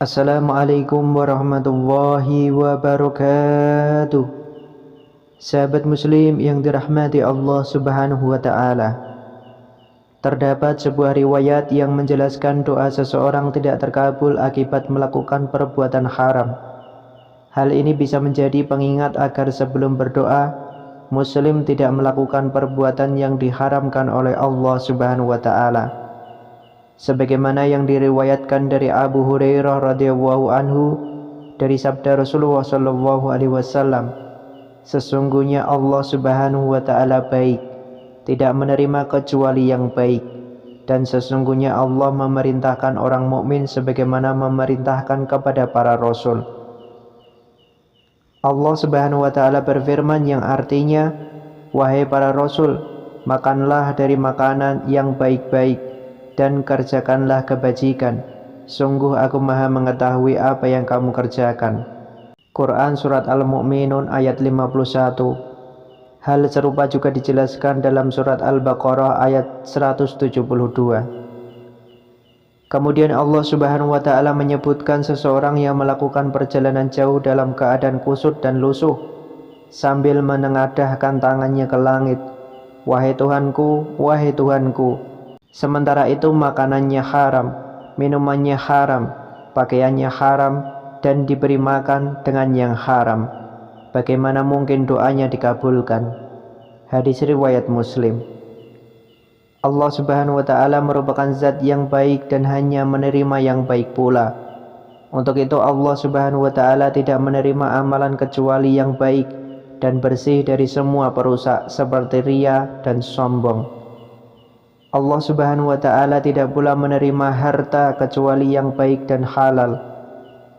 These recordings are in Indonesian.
Assalamualaikum warahmatullahi wabarakatuh. Sahabat muslim yang dirahmati Allah subhanahu wa ta'ala, terdapat sebuah riwayat yang menjelaskan doa seseorang tidak terkabul akibat melakukan perbuatan haram. Hal ini bisa menjadi pengingat agar sebelum berdoa, muslim tidak melakukan perbuatan yang diharamkan oleh Allah subhanahu wa ta'ala. Sebagaimana yang diriwayatkan dari Abu Hurairah radhiyallahu anhu dari sabda Rasulullah sallallahu alaihi wasallam, sesungguhnya Allah subhanahu wa ta'ala baik, tidak menerima kecuali yang baik, dan sesungguhnya Allah memerintahkan orang mukmin sebagaimana memerintahkan kepada para rasul. Allah subhanahu wa ta'ala berfirman yang artinya, wahai para rasul, makanlah dari makanan yang baik-baik dan kerjakanlah kebajikan. Sungguh aku maha mengetahui apa yang kamu kerjakan. Quran Surat Al-Mu'minun ayat 51. Hal serupa juga dijelaskan dalam Surat Al-Baqarah ayat 172. Kemudian Allah subhanahu wa ta'ala menyebutkan seseorang yang melakukan perjalanan jauh dalam keadaan kusut dan lusuh, sambil menengadahkan tangannya ke langit. Wahai Tuhanku, wahai Tuhanku. Sementara itu makanannya haram, minumannya haram, pakaiannya haram, dan diberi makan dengan yang haram. Bagaimana mungkin doanya dikabulkan? Hadis riwayat Muslim. Allah subhanahu wa ta'ala merupakan zat yang baik dan hanya menerima yang baik pula. Untuk itu Allah subhanahu wa ta'ala tidak menerima amalan kecuali yang baik dan bersih dari semua perusak seperti riya dan sombong. Allah subhanahu wa ta'ala tidak pula menerima harta kecuali yang baik dan halal.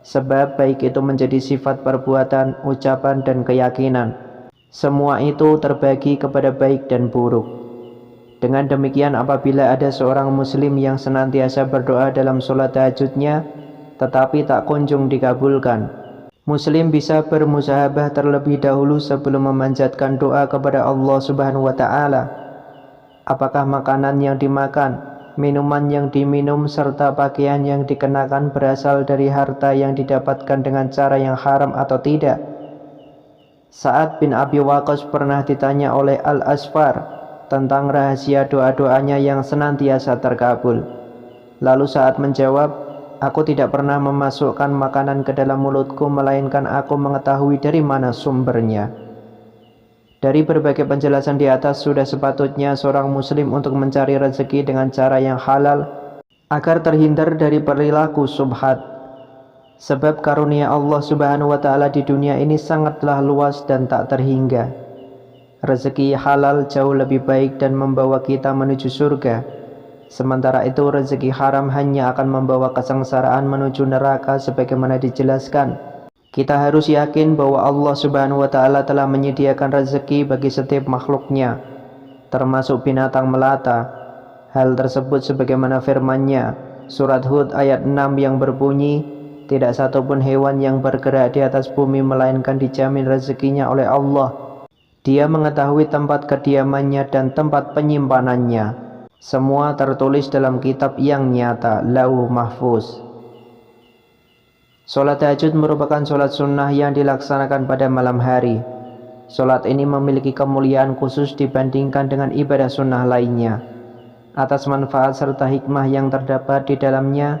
Sebab baik itu menjadi sifat perbuatan, ucapan dan keyakinan. Semua itu terbagi kepada baik dan buruk. Dengan demikian apabila ada seorang muslim yang senantiasa berdoa dalam sholat tahajudnya tetapi tak kunjung dikabulkan, muslim bisa bermusahabah terlebih dahulu sebelum memanjatkan doa kepada Allah subhanahu wa ta'ala. Apakah makanan yang dimakan, minuman yang diminum, serta pakaian yang dikenakan berasal dari harta yang didapatkan dengan cara yang haram atau tidak? Sa'ad bin Abi Waqqas pernah ditanya oleh Al-Asfar tentang rahasia doa-doanya yang senantiasa terkabul. Lalu Sa'ad menjawab, aku tidak pernah memasukkan makanan ke dalam mulutku, melainkan aku mengetahui dari mana sumbernya. Dari berbagai penjelasan di atas, sudah sepatutnya seorang muslim untuk mencari rezeki dengan cara yang halal agar terhindar dari perilaku subhat. Sebab karunia Allah subhanahu wa ta'ala di dunia ini sangatlah luas dan tak terhingga. Rezeki halal jauh lebih baik dan membawa kita menuju surga. Sementara itu rezeki haram hanya akan membawa kesengsaraan menuju neraka sebagaimana dijelaskan. Kita harus yakin bahwa Allah subhanahu wa ta'ala telah menyediakan rezeki bagi setiap makhluknya, termasuk binatang melata. Hal tersebut sebagaimana firman-Nya, Surat Hud ayat 6 yang berbunyi, tidak satupun hewan yang bergerak di atas bumi melainkan dijamin rezekinya oleh Allah. Dia mengetahui tempat kediamannya dan tempat penyimpanannya. Semua tertulis dalam kitab yang nyata, Lauh Mahfuz. Sholat tahajud merupakan sholat sunnah yang dilaksanakan pada malam hari. Sholat ini memiliki kemuliaan khusus dibandingkan dengan ibadah sunnah lainnya. Atas manfaat serta hikmah yang terdapat di dalamnya,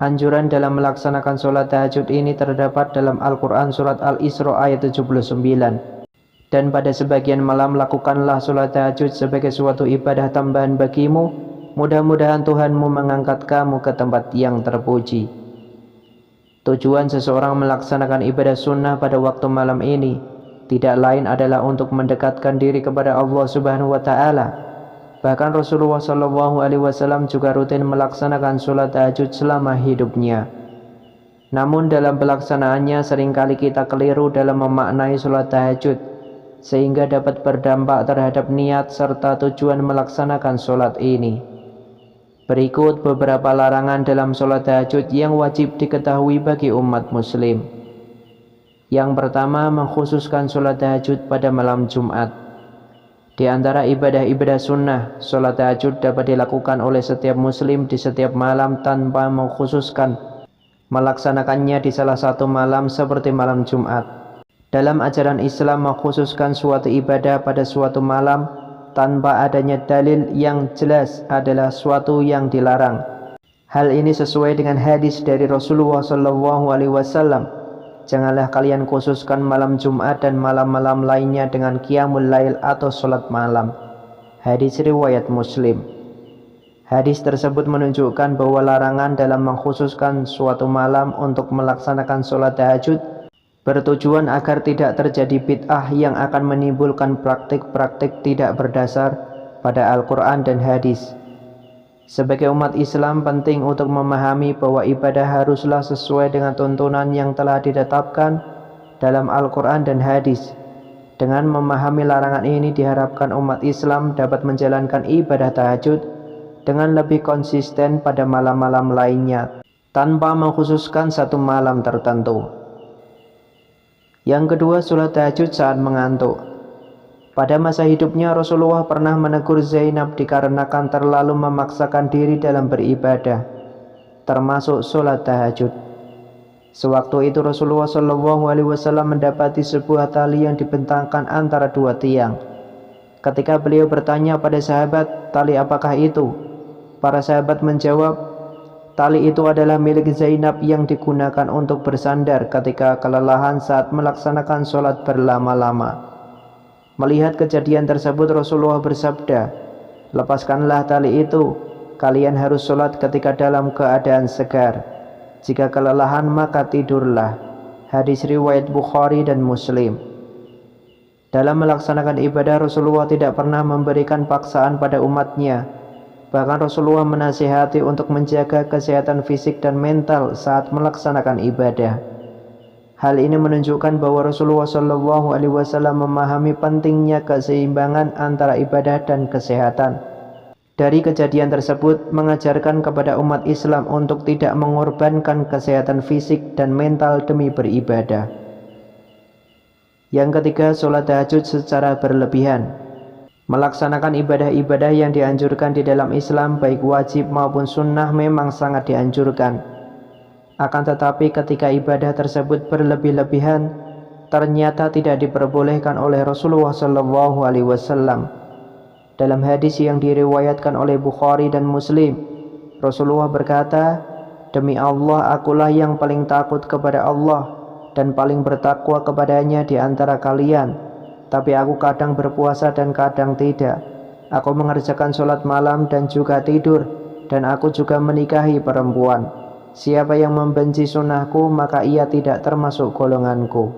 anjuran dalam melaksanakan sholat tahajud ini terdapat dalam Al-Quran Surat Al-Isra ayat 79. Dan pada sebagian malam lakukanlah sholat tahajud sebagai suatu ibadah tambahan bagimu. Mudah-mudahan Tuhanmu mengangkat kamu ke tempat yang terpuji. Tujuan seseorang melaksanakan ibadah sunnah pada waktu malam ini tidak lain adalah untuk mendekatkan diri kepada Allah subhanahu wa ta'ala. Bahkan Rasulullah sallallahu alaihi wasallam juga rutin melaksanakan sholat tahajud selama hidupnya. Namun dalam pelaksanaannya seringkali kita keliru dalam memaknai sholat tahajud, sehingga dapat berdampak terhadap niat serta tujuan melaksanakan sholat ini. Berikut beberapa larangan dalam sholat tahajud yang wajib diketahui bagi umat muslim. Yang pertama, mengkhususkan sholat tahajud pada malam Jumat. Di antara ibadah-ibadah sunnah, sholat tahajud dapat dilakukan oleh setiap muslim di setiap malam tanpa mengkhususkan melaksanakannya di salah satu malam seperti malam Jumat. Dalam ajaran Islam mengkhususkan suatu ibadah pada suatu malam tanpa adanya dalil yang jelas adalah suatu yang dilarang. Hal ini sesuai dengan hadis dari Rasulullah SAW. Janganlah kalian khususkan malam Jumat dan malam-malam lainnya dengan qiyamul lail atau sholat malam. Hadis riwayat Muslim. Hadis tersebut menunjukkan bahwa larangan dalam mengkhususkan suatu malam untuk melaksanakan sholat tahajud bertujuan agar tidak terjadi bid'ah yang akan menimbulkan praktik-praktik tidak berdasar pada Al-Quran dan hadis. Sebagai umat Islam penting untuk memahami bahwa ibadah haruslah sesuai dengan tuntunan yang telah ditetapkan dalam Al-Quran dan hadis. Dengan memahami larangan ini diharapkan umat Islam dapat menjalankan ibadah tahajud dengan lebih konsisten pada malam-malam lainnya tanpa mengkhususkan satu malam tertentu. Yang kedua, sholat tahajud saat mengantuk. Pada masa hidupnya Rasulullah pernah menegur Zainab dikarenakan terlalu memaksakan diri dalam beribadah, termasuk sholat tahajud. Sewaktu itu Rasulullah SAW mendapati sebuah tali yang dibentangkan antara dua tiang. Ketika beliau bertanya pada sahabat, "Tali apakah itu?" Para sahabat menjawab, "Tali itu adalah milik Zainab yang digunakan untuk bersandar ketika kelelahan saat melaksanakan sholat berlama-lama." Melihat kejadian tersebut Rasulullah bersabda, "Lepaskanlah tali itu, kalian harus sholat ketika dalam keadaan segar. Jika kelelahan maka tidurlah." Hadis riwayat Bukhari dan Muslim. Dalam melaksanakan ibadah Rasulullah tidak pernah memberikan paksaan pada umatnya. Bahkan Rasulullah menasihati untuk menjaga kesehatan fisik dan mental saat melaksanakan ibadah. Hal ini menunjukkan bahwa Rasulullah SAW memahami pentingnya keseimbangan antara ibadah dan kesehatan. Dari kejadian tersebut mengajarkan kepada umat Islam untuk tidak mengorbankan kesehatan fisik dan mental demi beribadah. Yang ketiga, sholat tahajud secara berlebihan. Melaksanakan ibadah-ibadah yang dianjurkan di dalam Islam baik wajib maupun sunnah memang sangat dianjurkan. Akan tetapi ketika ibadah tersebut berlebih-lebihan, ternyata tidak diperbolehkan oleh Rasulullah SAW. Dalam hadis yang diriwayatkan oleh Bukhari dan Muslim, Rasulullah berkata, "Demi Allah, akulah yang paling takut kepada Allah dan paling bertakwa kepadanya di antara kalian. Tapi aku kadang berpuasa dan kadang tidak. Aku mengerjakan sholat malam dan juga tidur, dan aku juga menikahi perempuan. Siapa yang membenci sunnahku maka ia tidak termasuk golonganku."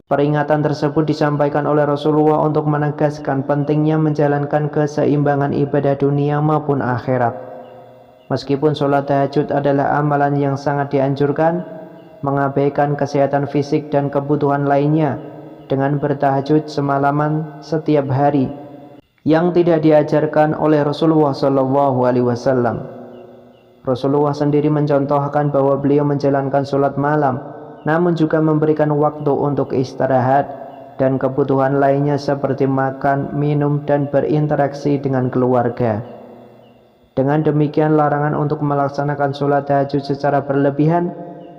Peringatan tersebut disampaikan oleh Rasulullah untuk menegaskan pentingnya menjalankan keseimbangan ibadah dunia maupun akhirat. Meskipun sholat tahajud adalah amalan yang sangat dianjurkan, mengabaikan kesehatan fisik dan kebutuhan lainnya dengan bertahajud semalaman setiap hari yang tidak diajarkan oleh Rasulullah SAW. Rasulullah sendiri mencontohkan bahwa beliau menjalankan sholat malam, namun juga memberikan waktu untuk istirahat dan kebutuhan lainnya seperti makan, minum, dan berinteraksi dengan keluarga. Dengan demikian larangan untuk melaksanakan sholat tahajud secara berlebihan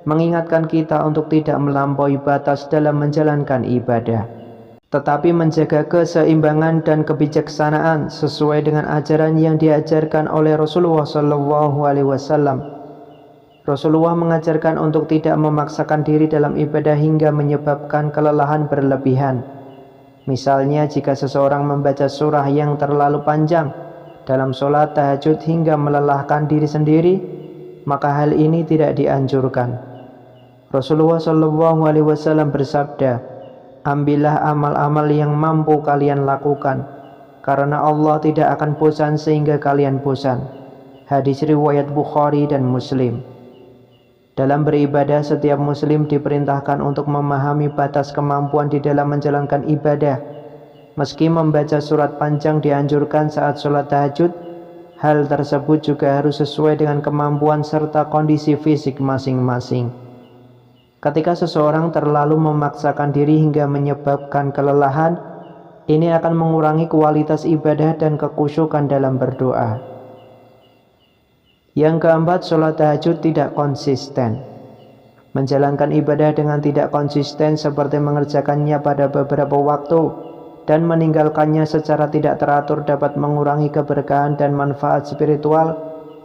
mengingatkan kita untuk tidak melampaui batas dalam menjalankan ibadah, tetapi menjaga keseimbangan dan kebijaksanaan sesuai dengan ajaran yang diajarkan oleh Rasulullah SAW. Rasulullah mengajarkan untuk tidak memaksakan diri dalam ibadah hingga menyebabkan kelelahan berlebihan. Misalnya jika seseorang membaca surah yang terlalu panjang dalam sholat tahajud hingga melelahkan diri sendiri, maka hal ini tidak dianjurkan. Rasulullah SAW bersabda, "Ambillah amal-amal yang mampu kalian lakukan, karena Allah tidak akan bosan sehingga kalian bosan." Hadis riwayat Bukhari dan Muslim. Dalam beribadah, setiap muslim diperintahkan untuk memahami batas kemampuan di dalam menjalankan ibadah. Meski membaca surat panjang dianjurkan saat sholat tahajud, hal tersebut juga harus sesuai dengan kemampuan serta kondisi fisik masing-masing. Ketika seseorang terlalu memaksakan diri hingga menyebabkan kelelahan, ini akan mengurangi kualitas ibadah dan kekhusyukan dalam berdoa. Yang keempat, sholat tahajud tidak konsisten. menjalankan ibadah dengan tidak konsisten seperti mengerjakannya pada beberapa waktu dan meninggalkannya secara tidak teratur dapat mengurangi keberkahan dan manfaat spiritual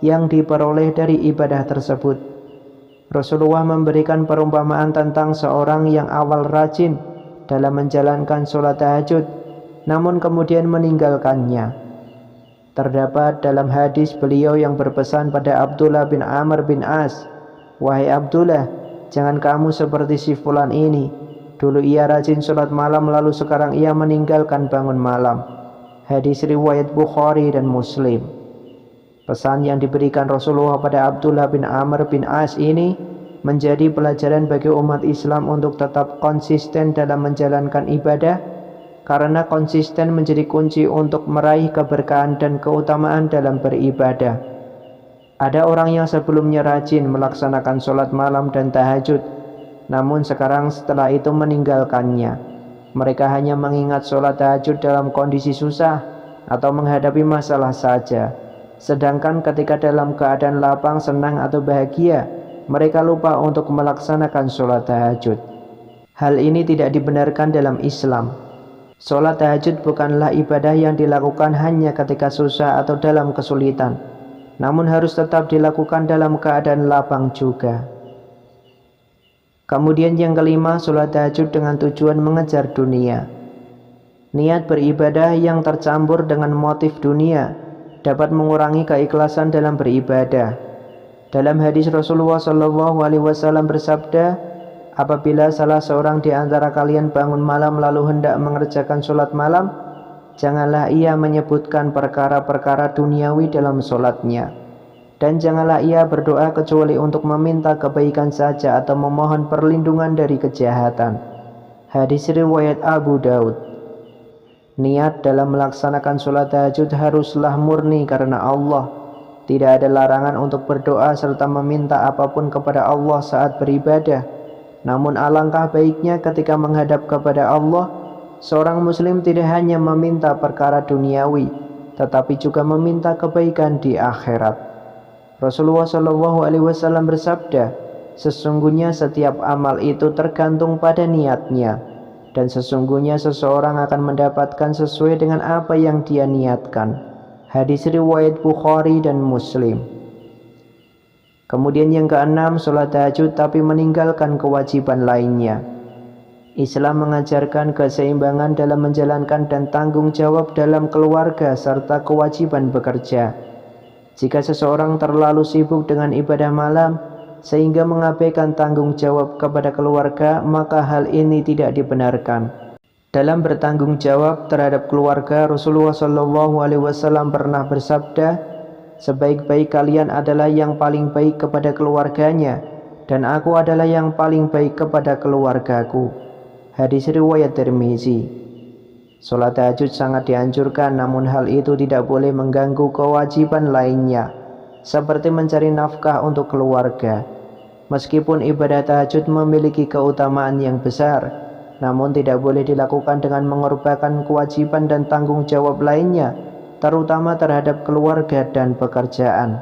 yang diperoleh dari ibadah tersebut. Rasulullah memberikan perumpamaan tentang seorang yang awal rajin dalam menjalankan sholat tahajud, namun kemudian meninggalkannya. Terdapat dalam hadis beliau yang berpesan pada Abdullah bin Amr bin As, "Wahai Abdullah, jangan kamu seperti si fulan ini. Dulu ia rajin sholat malam, lalu sekarang ia meninggalkan bangun malam." Hadis riwayat Bukhari dan Muslim. Pesan yang diberikan Rasulullah pada Abdullah bin Amr bin As ini menjadi pelajaran bagi umat Islam untuk tetap konsisten dalam menjalankan ibadah, karena konsisten menjadi kunci untuk meraih keberkahan dan keutamaan dalam beribadah. Ada orang yang sebelumnya rajin melaksanakan sholat malam dan tahajud, namun sekarang setelah itu meninggalkannya. Mereka hanya mengingat sholat tahajud dalam kondisi susah atau menghadapi masalah saja. Sedangkan ketika dalam keadaan lapang, senang atau bahagia, mereka lupa untuk melaksanakan sholat tahajud. Hal ini tidak dibenarkan dalam Islam. Sholat tahajud bukanlah ibadah yang dilakukan hanya ketika susah atau dalam kesulitan, namun harus tetap dilakukan dalam keadaan lapang juga. Kemudian yang kelima, sholat tahajud dengan tujuan mengejar dunia. Niat beribadah yang tercampur dengan motif dunia dapat mengurangi keikhlasan dalam beribadah. Dalam hadis Rasulullah SAW bersabda, "Apabila salah seorang di antara kalian bangun malam lalu hendak mengerjakan sholat malam, janganlah ia menyebutkan perkara-perkara duniawi dalam sholatnya. Dan janganlah ia berdoa kecuali untuk meminta kebaikan saja atau memohon perlindungan dari kejahatan." Hadis riwayat Abu Daud. Niat dalam melaksanakan sholat tahajud haruslah murni karena Allah. Tidak ada larangan untuk berdoa serta meminta apapun kepada Allah saat beribadah. Namun alangkah baiknya ketika menghadap kepada Allah, seorang muslim tidak hanya meminta perkara duniawi, tetapi juga meminta kebaikan di akhirat. Rasulullah SAW bersabda, "Sesungguhnya setiap amal itu tergantung pada niatnya, dan sesungguhnya seseorang akan mendapatkan sesuai dengan apa yang dia niatkan." Hadis riwayat Bukhari dan Muslim. Kemudian yang keenam, sholat tahajud tapi meninggalkan kewajiban lainnya. Islam mengajarkan keseimbangan dalam menjalankan dan tanggung jawab dalam keluarga serta kewajiban bekerja. Jika seseorang terlalu sibuk dengan ibadah malam sehingga mengabaikan tanggung jawab kepada keluarga, maka hal ini tidak dibenarkan. Dalam bertanggung jawab terhadap keluarga, Rasulullah SAW pernah bersabda, "Sebaik-baik kalian adalah yang paling baik kepada keluarganya, dan aku adalah yang paling baik kepada keluargaku." Hadis riwayat Tirmizi. Sholat tahajud sangat dianjurkan, namun hal itu tidak boleh mengganggu kewajiban lainnya, seperti mencari nafkah untuk keluarga. Meskipun ibadah tahajud memiliki keutamaan yang besar, namun tidak boleh dilakukan dengan mengorbankan kewajiban dan tanggung jawab lainnya, terutama terhadap keluarga dan pekerjaan.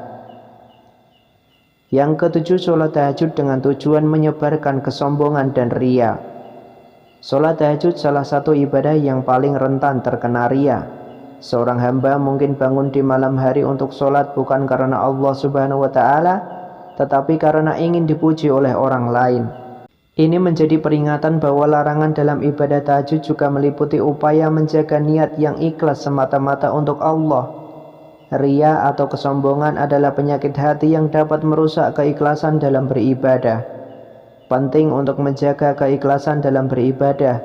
Yang ketujuh, sholat tahajud dengan tujuan menyebarkan kesombongan dan ria. Sholat tahajud salah satu ibadah yang paling rentan terkena ria. Seorang hamba mungkin bangun di malam hari untuk sholat bukan karena Allah Subhanahu wa Ta'ala, tetapi karena ingin dipuji oleh orang lain. Ini menjadi peringatan bahwa larangan dalam ibadah tahajud juga meliputi upaya menjaga niat yang ikhlas semata-mata untuk Allah. Ria atau kesombongan adalah penyakit hati yang dapat merusak keikhlasan dalam beribadah. Penting untuk menjaga keikhlasan dalam beribadah,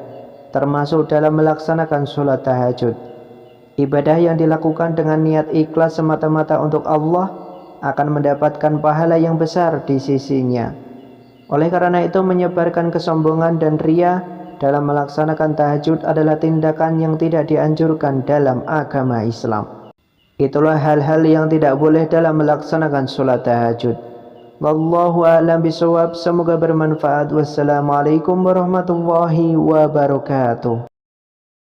termasuk dalam melaksanakan sholat tahajud. Ibadah yang dilakukan dengan niat ikhlas semata-mata untuk Allah akan mendapatkan pahala yang besar di sisinya. Oleh karena itu, menyebarkan kesombongan dan ria dalam melaksanakan tahajud adalah tindakan yang tidak dianjurkan dalam agama Islam. Itulah hal-hal yang tidak boleh dalam melaksanakan sholat tahajud. Wallahu a'lam bishawab. Semoga bermanfaat. Wassalamualaikum warahmatullahi wabarakatuh.